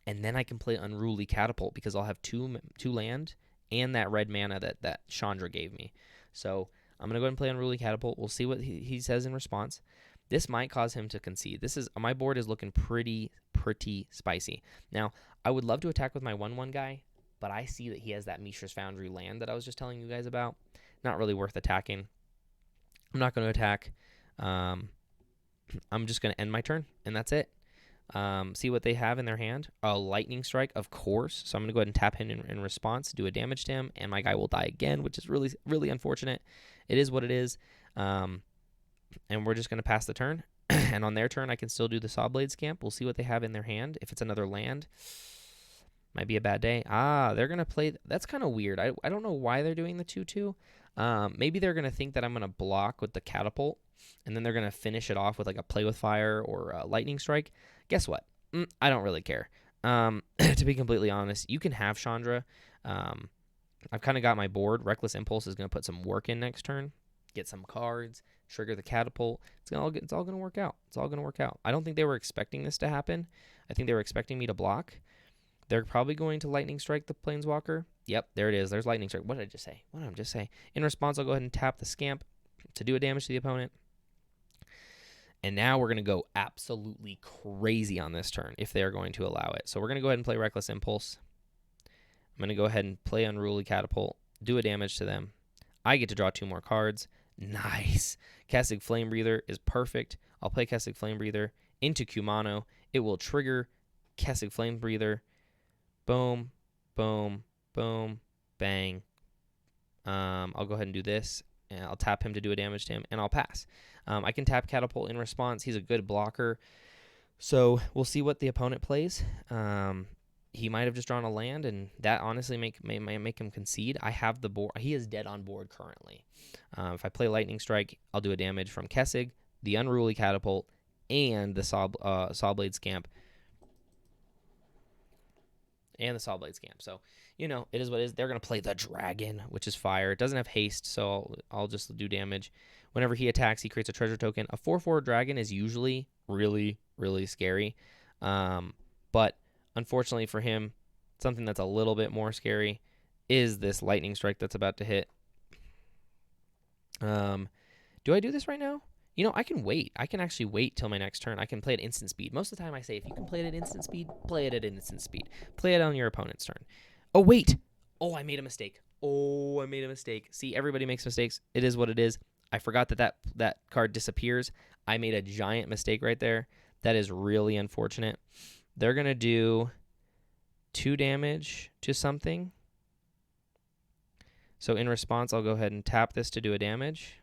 S1: and then I can play Unruly Catapult because I'll have two land and that red mana that Chandra gave me. So I'm gonna go ahead and play Unruly Catapult. We'll see what he says in response. This might cause him to concede. My board is looking pretty spicy. Now I would love to attack with my 1/1 guy, but I see that he has that Mishra's Foundry land that I was just telling you guys about. Not really worth attacking. I'm not going to attack. I'm just going to end my turn, and that's it. See what they have in their hand. A Lightning Strike, of course. So I'm going to go ahead and tap him in response, do a damage to him, and my guy will die again, which is really, really unfortunate. It is what it is. And we're just going to pass the turn. And on their turn, I can still do the Sawblade Scamp. We'll see what they have in their hand. If it's another land, might be a bad day. They're going to play. That's kind of weird. I don't know why they're doing the 2/2. Maybe they're going to think that I'm going to block with the Catapult, and then they're going to finish it off with like a Play with Fire or a Lightning Strike. Guess what? I don't really care. To be completely honest, you can have Chandra. I've kind of got my board. Reckless Impulse is going to put some work in next turn. Get some cards. Trigger the Catapult. It's all going to work out. It's all going to work out. I don't think they were expecting this to happen. I think they were expecting me to block. They're probably going to Lightning Strike the Planeswalker. Yep, there it is. There's Lightning Strike. What did I just say? In response, I'll go ahead and tap the Scamp to do a damage to the opponent. And now we're going to go absolutely crazy on this turn if they are going to allow it. So we're going to go ahead and play Reckless Impulse. I'm going to go ahead and play Unruly Catapult, do a damage to them. I get to draw 2 more cards. Nice. Kessig Flame Breather is perfect. I'll play Kessig Flame Breather into Kumano. It will trigger Kessig Flame Breather. Boom, boom, boom, bang. I'll go ahead and do this, and I'll tap him to do a damage to him, and I'll pass. I can tap Catapult in response. He's a good blocker. So we'll see what the opponent plays. He might have just drawn a land, and that honestly may make him concede. I have the board. He is dead on board currently. If I play Lightning Strike, I'll do a damage from Kessig, the Unruly Catapult, and the Sawblade Scamp. So, it is what it is. They're going to play the Dragon, which is fire. It doesn't have haste, so I'll just do damage. Whenever he attacks, he creates a treasure token. A 4/4 Dragon is usually really, really scary. But unfortunately for him, something that's a little bit more scary is this Lightning Strike that's about to hit. Do I do this right now? I can wait. I can actually wait till my next turn. I can play at instant speed. Most of the time I say if you can play it at instant speed, play it at instant speed. Play it on your opponent's turn. Oh, wait. Oh, I made a mistake. See, everybody makes mistakes. It is what it is. I forgot that card disappears. I made a giant mistake right there. That is really unfortunate. They're going to do 2 damage to something. So in response, I'll go ahead and tap this to do a damage.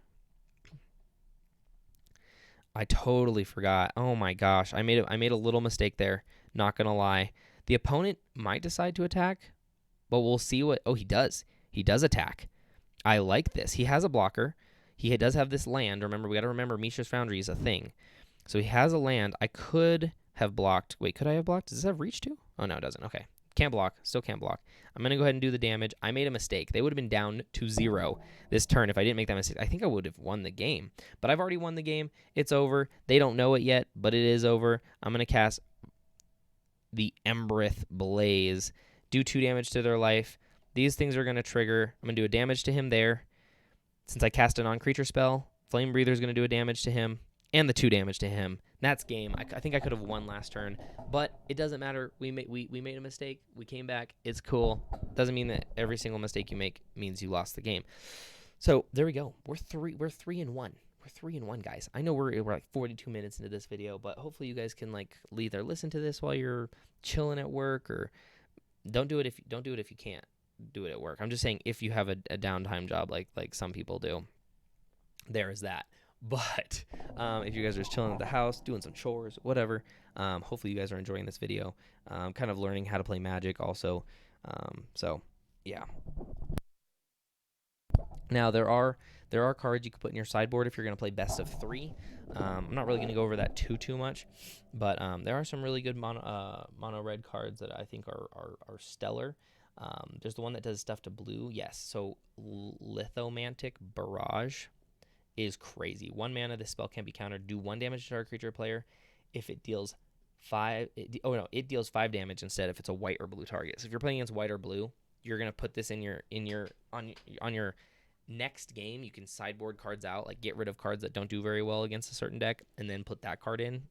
S1: I totally forgot. Oh my gosh. I made a little mistake there. Not going to lie. The opponent might decide to attack, but we'll see what... Oh, he does. He does attack. I like this. He has a blocker. He does have this land. Remember, we got to remember Mishra's Foundry is a thing. So he has a land. I could have blocked. Wait, could I have blocked? Does this have reach too? Oh, no, it doesn't. Okay. Can't block. Still can't block. I'm going to go ahead and do the damage. I made a mistake. They would have been down to 0 this turn if I didn't make that mistake. I think I would have won the game. But I've already won the game. It's over. They don't know it yet, but it is over. I'm going to cast the Embereth Blaze. Do 2 damage to their life. These things are going to trigger. I'm going to do a damage to him there. Since I cast a non-creature spell, Flame Breather is going to do a damage to him. And the 2 damage to him. That's game. I think I could have won last turn, but it doesn't matter. We made a mistake. We came back. It's cool. Doesn't mean that every single mistake you make means you lost the game. So there we go. We're 3-1. We're 3-1, guys. I know we're like 42 minutes into this video, but hopefully you guys can either listen to this while you're chilling at work, or don't do it if you can't do it at work. I'm just saying if you have a downtime job like some people do. There is that. But if you guys are just chilling at the house, doing some chores, whatever, hopefully you guys are enjoying this video. Kind of learning how to play Magic also. So, yeah. Now, there are cards you can put in your sideboard if you're going to play best of 3. I'm not really going to go over that too much, but there are some really good mono red cards that I think are stellar. There's the one that does stuff to blue. Yes, so Lithomantic Barrage is crazy. 1 mana, this spell can be countered. Do 1 damage to our creature player. If it deals 5... it deals 5 damage instead if it's a white or blue target. So if you're playing against white or blue, you're going to put this on your next game. You can sideboard cards out, like get rid of cards that don't do very well against a certain deck, and then put that card in.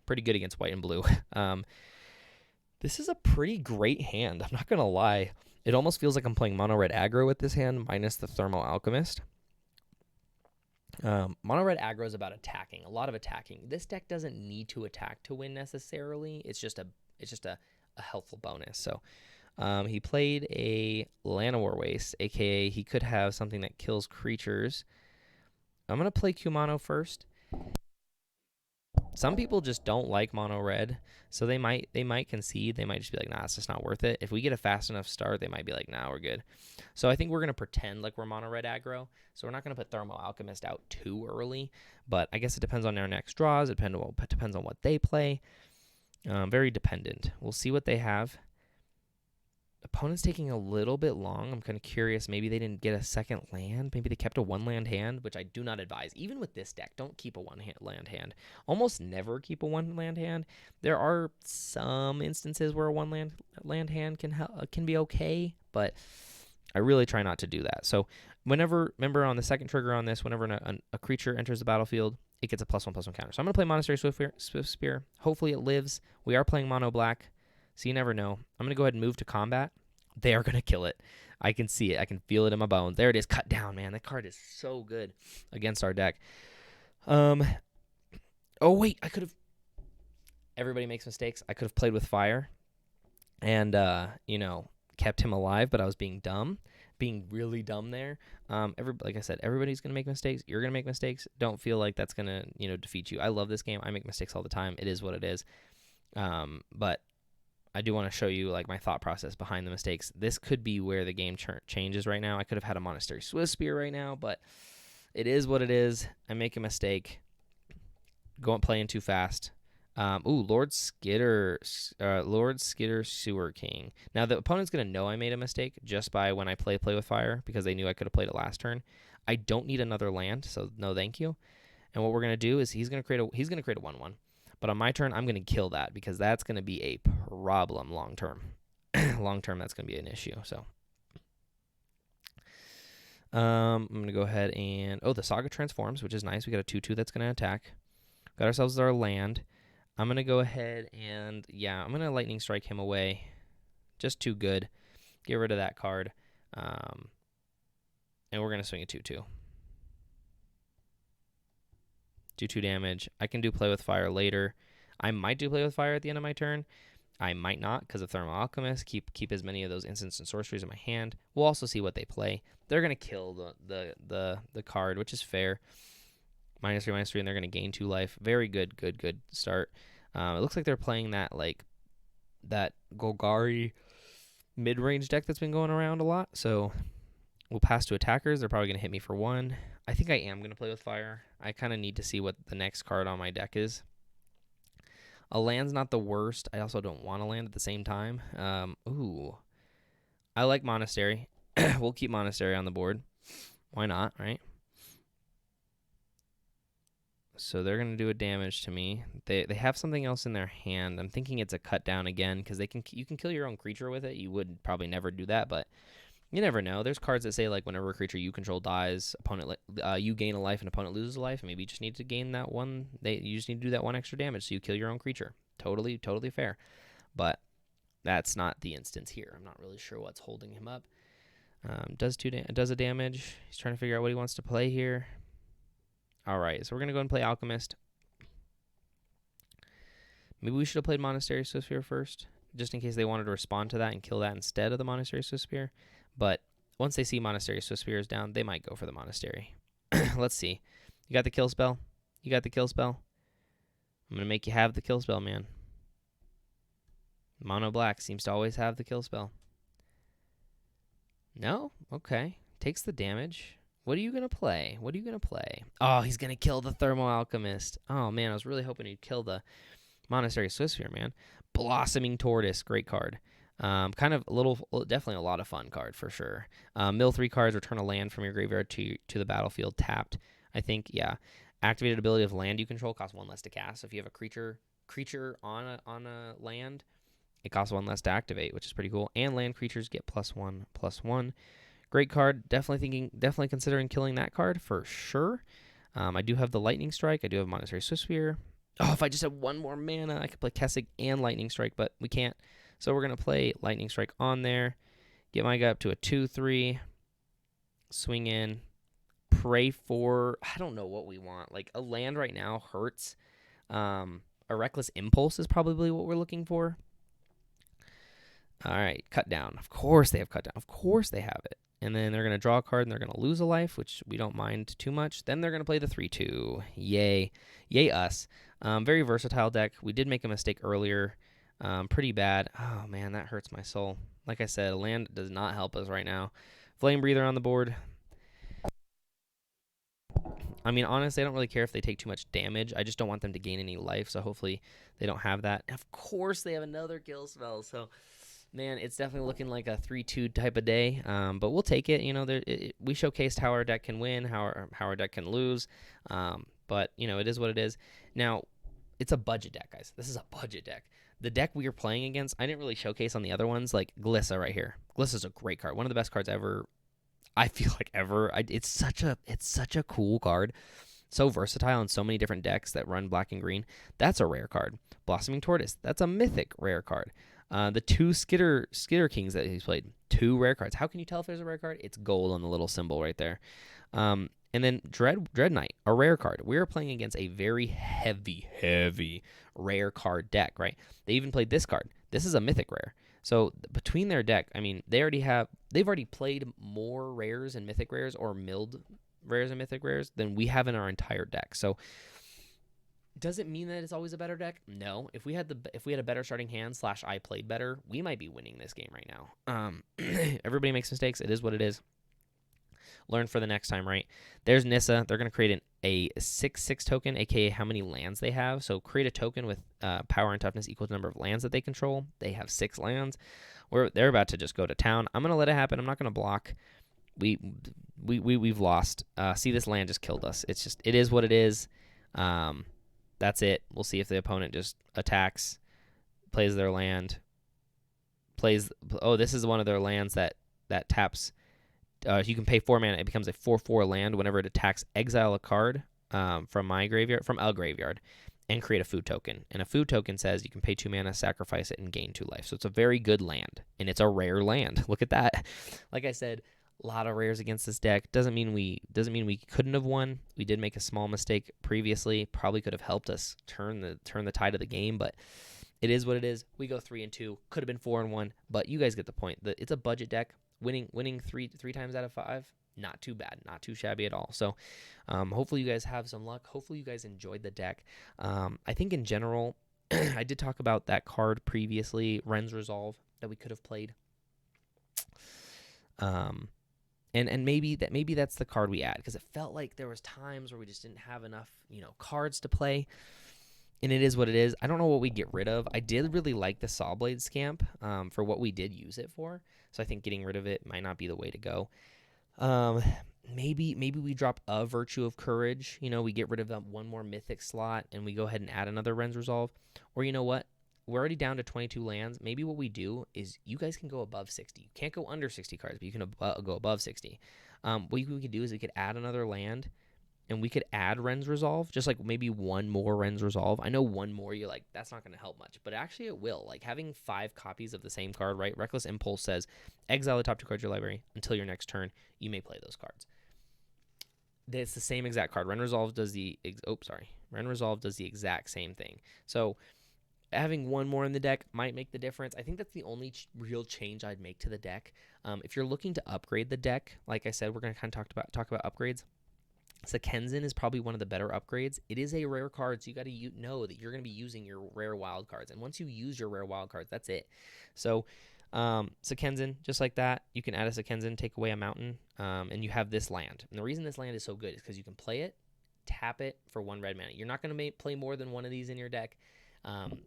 S1: Pretty good against white and blue. This is a pretty great hand. I'm not going to lie. It almost feels like I'm playing mono red aggro with this hand, minus the Thermal Alchemist. Mono red aggro is about attacking, a lot of attacking. This deck doesn't need to attack to win necessarily. It's just a helpful bonus. So he played a Llanowar Waste, aka he could have something that kills creatures. I'm gonna play Kumano first. Some people just don't like mono red, so they might concede. They might just be like, nah, it's just not worth it. If we get a fast enough start, they might be like, nah, we're good. So I think we're going to pretend like we're mono red aggro. So we're not going to put Thermal Alchemist out too early, but I guess it depends on our next draws. It depends on what they play. Very dependent. We'll see what they have. Opponent's taking a little bit long. I'm kind of curious. Maybe they didn't get a second land. Maybe they kept a 1-land hand, which I do not advise. Even with this deck, don't keep a 1-land hand. Almost never keep a 1-land hand. There are some instances where a 1-land hand can be okay, but I really try not to do that. So remember on the second trigger on this, whenever a creature enters the battlefield, it gets a +1/+1 counter. So I'm going to play Monastery Swift Spear. Hopefully it lives. We are playing mono black, so you never know. I'm going to go ahead and move to combat. They are going to kill it. I can see it. I can feel it in my bones. There it is. Cut down, man. That card is so good against our deck. Oh, wait. I could have... Everybody makes mistakes. I could have played with fire and, kept him alive, but I was being dumb. Being really dumb there. Like I said, everybody's going to make mistakes. You're going to make mistakes. Don't feel like that's going to, defeat you. I love this game. I make mistakes all the time. It is what it is. But I do want to show you like my thought process behind the mistakes. This could be where the game changes right now. I could have had a Monastery Swift Spear right now, but it is what it is. I make a mistake. Playing too fast. Lord Skitter Sewer King. Now the opponent's gonna know I made a mistake just by when I play with fire because they knew I could have played it last turn. I don't need another land, so no thank you. And what we're gonna do is he's gonna create a 1/1. But on my turn, I'm gonna kill that because that's gonna be a problem long term. Long term, that's gonna be an issue. So I'm gonna go ahead and the Saga transforms, which is nice. We got a 2/2 that's gonna attack. Got ourselves our land. I'm going to go ahead and, I'm going to Lightning Strike him away. Just too good. Get rid of that card. And we're going to swing a 2/2. Do 2 damage. I can do Play with Fire later. I might do Play with Fire at the end of my turn. I might not because of Thermal Alchemist. Keep as many of those instants and sorceries in my hand. We'll also see what they play. They're going to kill the card, which is fair. -3/-3, and they're going to gain 2 life. Very good start. It looks like they're playing that Golgari mid-range deck that's been going around a lot. So we'll pass to attackers. They're probably going to hit me for 1. I think I am going to play with fire. I kind of need to see what the next card on my deck is. A land's not the worst. I also don't want to land at the same time. I like Monastery. We'll keep Monastery on the board. Why not, right? So they're going to do a damage to me. They have something else in their hand. I'm thinking it's a cut down again because you can kill your own creature with it. You would probably never do that, but you never know. There's cards that say like whenever a creature you control dies, you gain a life and opponent loses a life. And maybe you just need to gain that one. You just need to do that 1 extra damage so you kill your own creature. Totally fair. But that's not the instance here. I'm not really sure what's holding him up. Does a damage. He's trying to figure out what he wants to play here. All right, so we're going to go and play Alchemist. Maybe we should have played Monastery Swift Spear first, just in case they wanted to respond to that and kill that instead of the Monastery Swift Spear. But once they see Monastery Swift Spear is down, they might go for the Monastery. Let's see. You got the kill spell? I'm going to make you have the kill spell, man. Mono Black seems to always have the kill spell. No? Okay. Takes the damage. What are you going to play? Oh, he's going to kill the Thermal Alchemist. Oh, man, I was really hoping he'd kill the Monastery Swift Spear, man. Blossoming Tortoise, great card. Definitely a lot of fun card for sure. Mill 3 cards, return a land from your graveyard to the battlefield tapped. I think, yeah. Activated ability of land you control costs 1 less to cast. So if you have a creature on a land, it costs 1 less to activate, which is pretty cool. And land creatures get +1/+1. Great card. Definitely considering killing that card for sure. I do have the Lightning Strike. I do have Monastery Swift Spear. Oh, if I just had 1 more mana, I could play Kessig and Lightning Strike, but we can't. So we're going to play Lightning Strike on there. Get my guy up to a 2/3. Swing in. Pray for... I don't know what we want. Like, a land right now hurts. A Reckless Impulse is probably what we're looking for. All right, cut down. Of course they have cut down. Of course they have it. And then they're going to draw a card, and they're going to lose a life, which we don't mind too much. Then they're going to play the 3/2. Yay. Yay us. Very versatile deck. We did make a mistake earlier. Pretty bad. Oh, man, that hurts my soul. Like I said, a land does not help us right now. Flame Breather on the board. I mean, honestly, I don't really care if they take too much damage. I just don't want them to gain any life, so hopefully they don't have that. Of course they have another kill spell, so... Man, it's definitely looking like a 3/2 type of day, but we'll take it. You know, we showcased how our deck can win, how our deck can lose, but, you know, it is what it is. Now, it's a budget deck, guys. This is a budget deck. The deck we are playing against, I didn't really showcase on the other ones, like Glissa right here. Glissa's a great card. One of the best cards ever, I feel like ever. It's such a cool card. So versatile in so many different decks that run black and green. That's a rare card. Blossoming Tortoise, that's a mythic rare card. The 2 Skitter Kings that he's played, 2 rare cards. How can you tell if there's a rare card? It's gold on the little symbol right there. And then Dread Knight, a rare card. We're playing against a very heavy rare card deck, right? They even played this card. This is a mythic rare. So between their deck, I mean, they've already played more rares and mythic rares, or milled rares and mythic rares, than we have in our entire deck. So does it mean that it's always a better deck? No. If we had a better starting hand / I played better, we might be winning this game right now. Everybody makes mistakes. It is what it is. Learn for the next time, right? There's Nissa. They're going to create a 6/6 token, aka how many lands they have. So create a token with power and toughness equal to the number of lands that they control. They have 6 lands. They're about to just go to town. I'm going to let it happen. I'm not going to block. We've lost. See, this land just killed us. It is what it is. That's it. We'll see if the opponent just attacks, plays their land, this is one of their lands that taps. You can pay 4 mana. It becomes a 4/4 land whenever it attacks. Exile a card from a graveyard, and create a food token. And a food token says you can pay 2 mana, sacrifice it, and gain 2 life. So it's a very good land, and it's a rare land. Look at that. Like I said, a lot of rares against this deck. Doesn't mean we couldn't have won. We did make a small mistake previously. Probably could have helped us turn the tide of the game, but it is what it is. We go 3-2. Could have been 4-1, but you guys get the point. It's a budget deck. Winning three times out of 5, not too bad, not too shabby at all. So hopefully you guys have some luck. Hopefully you guys enjoyed the deck. I think in general, I did talk about that card previously, Ren's Resolve, that we could have played. And maybe that's the card we add, because it felt like there was times where we just didn't have enough cards to play. And it is what it is. I don't know what we get rid of. I did really like the Sawblade Scamp for what we did use it for. So I think getting rid of it might not be the way to go. Maybe we drop a Virtue of Courage. We get rid of that one more Mythic slot, and we go ahead and add another Ren's Resolve. Or you know what? We're already down to 22 lands. Maybe what we do is you guys can go above 60. You can't go under 60 cards, but you can go above 60. What we could do is we could add another land, and we could add Ren's Resolve, just like maybe one more Ren's Resolve. I know one more, you're like, that's not going to help much, but actually it will. Like having 5 copies of the same card, right? Reckless Impulse says, exile the top 2 cards of your library until your next turn. You may play those cards. It's the same exact card. Ren Resolve does the exact same thing. So having one more in the deck might make the difference. I think that's the only real change I'd make to the deck. If you're looking to upgrade the deck, like I said, we're going to kind of talk about upgrades. Sekenzin is probably one of the better upgrades. It is a rare card, so you got to know that you're going to be using your rare wild cards. And once you use your rare wild cards, that's it. So Sekenzin, just like that, you can add a Sekenzin, take away a mountain, and you have this land. And the reason this land is so good is because you can play it, tap it for 1 red mana. You're not going to play more than one of these in your deck,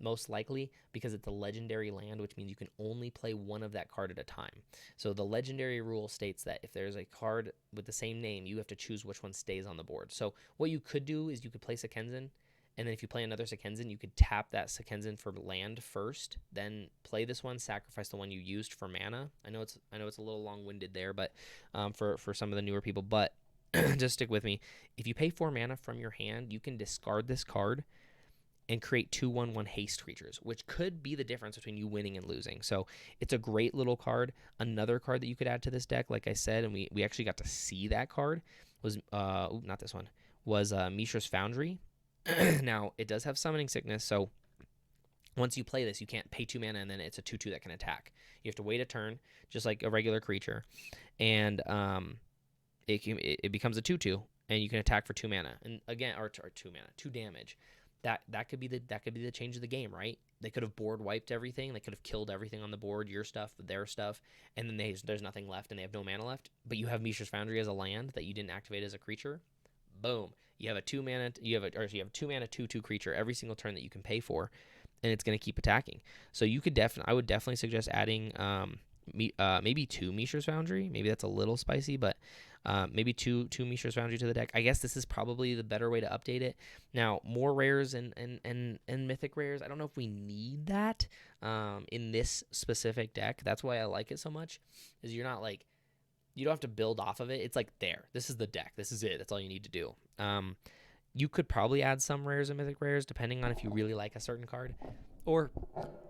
S1: most likely, because it's a legendary land, which means you can only play one of that card at a time. So the legendary rule states that if there's a card with the same name, you have to choose which one stays on the board. So what you could do is you could play Sekenzin, and then if you play another Sekenzin, you could tap that Sekenzin for land first, then play this one, sacrifice the one you used for mana. I know it's a little long-winded there, but for some of the newer people, but just stick with me. If you pay 4 mana from your hand, you can discard this card and create 2/1/1 haste creatures, which could be the difference between you winning and losing. So it's a great little card. Another card that you could add to this deck, like I said, and we actually got to see that card, was not this one, was Mishra's Foundry. Now, it does have Summoning Sickness, so once you play this, you can't pay 2 mana, and then it's a 2/2 that can attack. You have to wait a turn, just like a regular creature, and it becomes a 2/2, and you can attack for 2 mana, and again, or 2 mana, 2 damage. That could be the change of the game, right? They could have board wiped everything. They could have killed everything on the board, your stuff, their stuff, and then there's nothing left, and they have no mana left. But you have Mishra's Foundry as a land that you didn't activate as a creature. Boom! You have a 2 mana. You have a 2 mana 2/2 creature every single turn that you can pay for, and it's going to keep attacking. So you could I would definitely suggest adding maybe 2 Mishra's Foundry. Maybe that's a little spicy, but maybe two Mishra's Foundry to the deck. I guess this is probably the better way to update it. Now, more rares and mythic rares. I don't know if we need that in this specific deck. That's why I like it so much. Is you're not like, you don't have to build off of it. It's like, there. This is the deck. This is it. That's all you need to do. You could probably add some rares and mythic rares depending on if you really like a certain card, or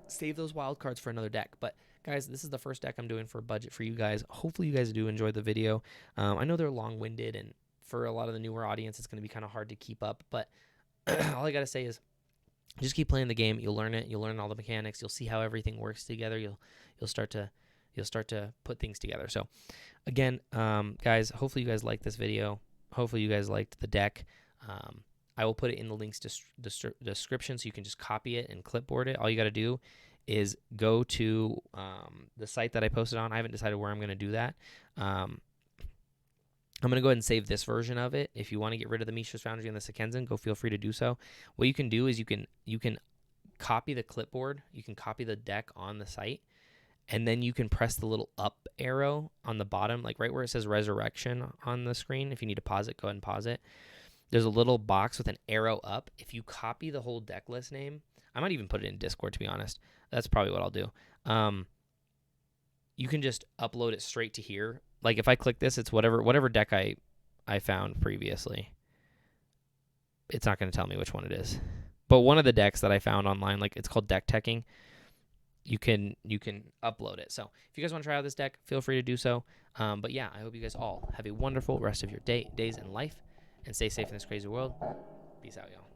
S1: save those wild cards for another deck. But guys, this is the first deck I'm doing for budget for you guys. Hopefully you guys do enjoy the video. I know they're long-winded, and for a lot of the newer audience, it's going to be kind of hard to keep up. But all I got to say is just keep playing the game. You'll learn it. You'll learn all the mechanics. You'll see how everything works together. You'll start to put things together. So again, guys, hopefully you guys liked this video. Hopefully you guys liked the deck. I will put it in the links description, so you can just copy it and clipboard it. All you got to do is go to the site that I posted on. I haven't decided where I'm going to do that. I'm going to go ahead and save this version of it. If you want to get rid of the Mishra's Foundry and the Sekenzan, go feel free to do so. What you can do is you can copy the clipboard. You can copy the deck on the site, and then you can press the little up arrow on the bottom, like right where it says Resurrection on the screen. If you need to pause it, go ahead and pause it. There's a little box with an arrow up. If you copy the whole deck list name, I might even put it in Discord, to be honest. That's probably what I'll do. You can just upload it straight to here. Like if I click this, it's whatever deck I found previously. It's not going to tell me which one it is. But one of the decks that I found online, like it's called Deck Teching, you can upload it. So if you guys want to try out this deck, feel free to do so. But yeah, I hope you guys all have a wonderful rest of your days and life. And stay safe in this crazy world. Peace out, y'all.